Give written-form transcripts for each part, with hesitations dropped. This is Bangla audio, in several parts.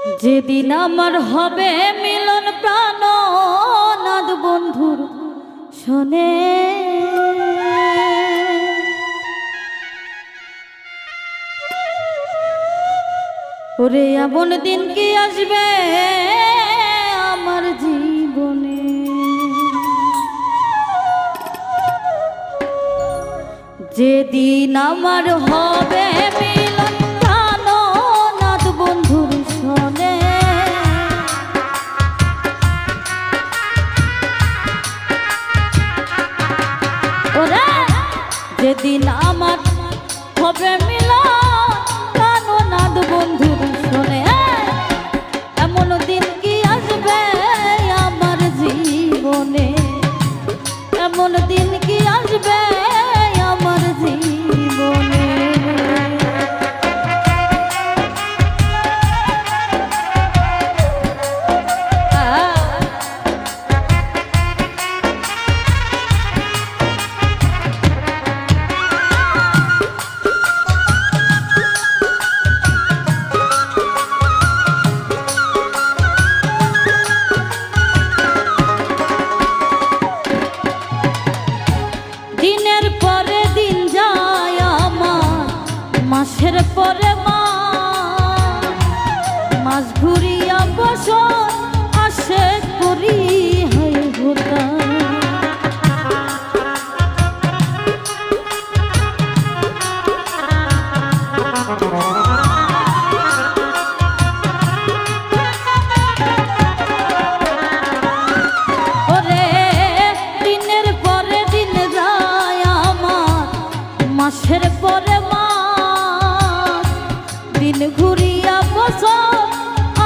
যেদিন আমার হবে মিলন প্রাণনাথ বন্ধুর শোনে, ওরে এমন দিন কি আসবে আমার জীবনে, যেদিন আমার হবে মিলন প্রাণনাথ বন্ধুর শোনে, ওরে যেদিন আমার হবে মিলন প্রাণনাথ বন্ধুর শোনে, এমন দিন কি আসবে আমার জীবনে, এমন দিন কি আসবে আমার জীবনে। দিনের পরে দিন যায় আমার, মাসের পরে মাস ঘুরিয়া বছর আসে করি হয় ভোতা, ওরে দিনের পরে দিন যায় আমার, মাসের পরে মাস, দিন ঘুরিয়া বছর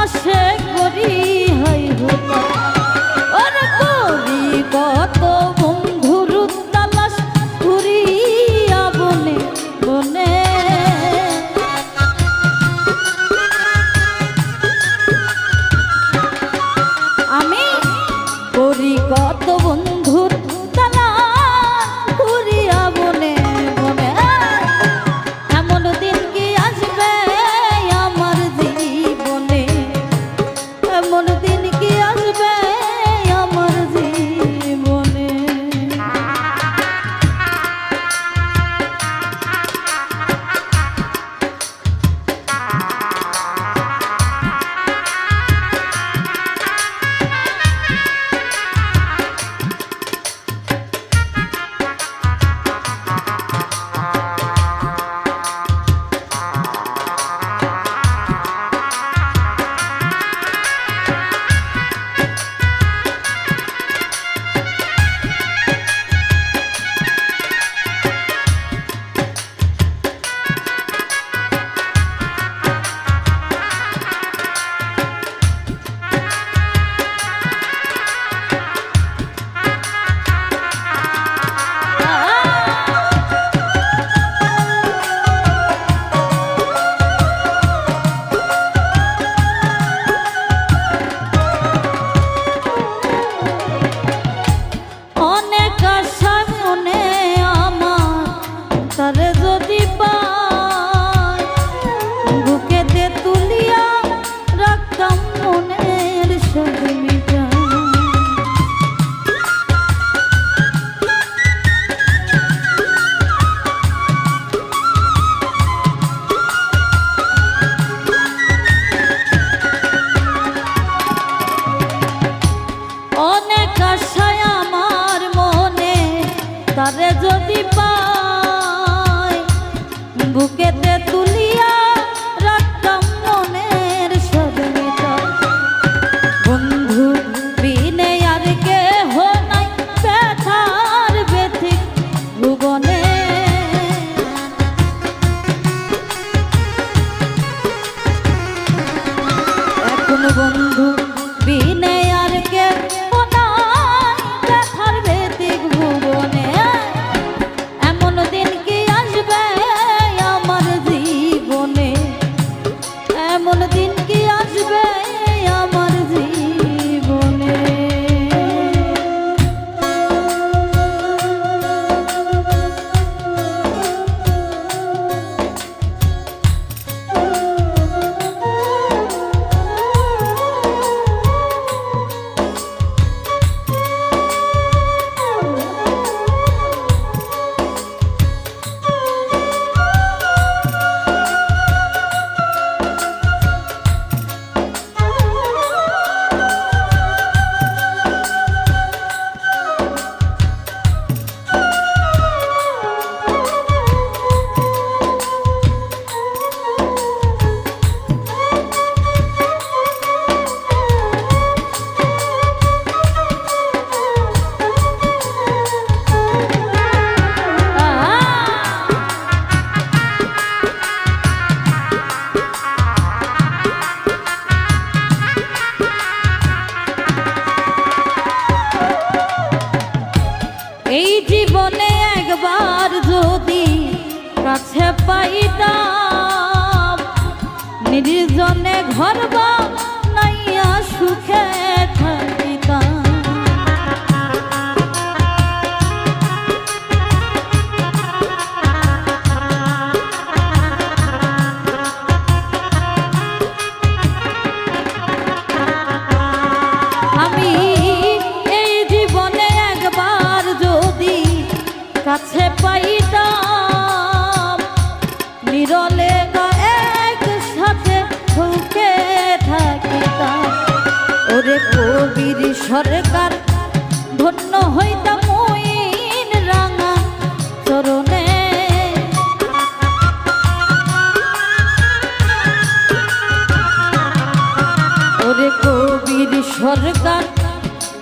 আসে করি হয় ভোতা, ওরে করি কত বন্ধুর তালাশ ঘুরিয়া বনে বনে, আমি করি কত বন্ধুর তালাশ ঘুরিয়া বনে বনে, এমন দিন কি আসবে আমার জীবনে, এমন দিন কি আসবে আমার জীবনে। অনেক আশা মনে আমার, তারে যদি পাই বুকেতে তুলিয়া রাখতাম মনের সব মিটা, অনেক আশায় আমার মনে, তারে যদি পাই বুকেতে তুলিয়া রাখতাম মনের সব মিটা, বন্ধু বিনে আর কেহ নাই ব্যথার ব্যথিক ভুবনে, এখন বন্ধু বিনে আর কেহ নাই ব্যথার ব্যথিক ভুবনে, এমন দিন কি আসবে আমার জীবনে, এমন দিন কি আসবে আমার জীবনে। কাছে পাইতাম নির্জনে ঘর বানাইয়া সুখে থাকিতাম। আমি এই জীবনে একবার যদি কাছে পাইতাম নিরলে একসাথে সুখে থাকিতাম। ওরে কবির সরকার ধন্য হইতাম মইন রাঙা চরণে। ওরে কবির সরকার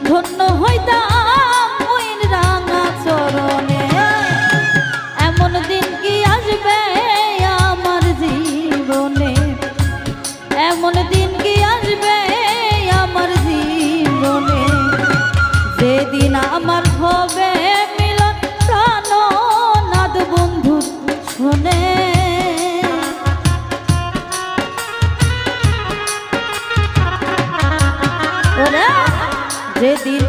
ধন্য হইতাম মইন রাঙা চরণে। এমন দিন কি আসবে আমার জীবনে, এমন দিন কি আসবে আমার জীবনে, যেদিন আমার হবে মিলন প্রাণনাদ বন্ধু শোনে। যেদিন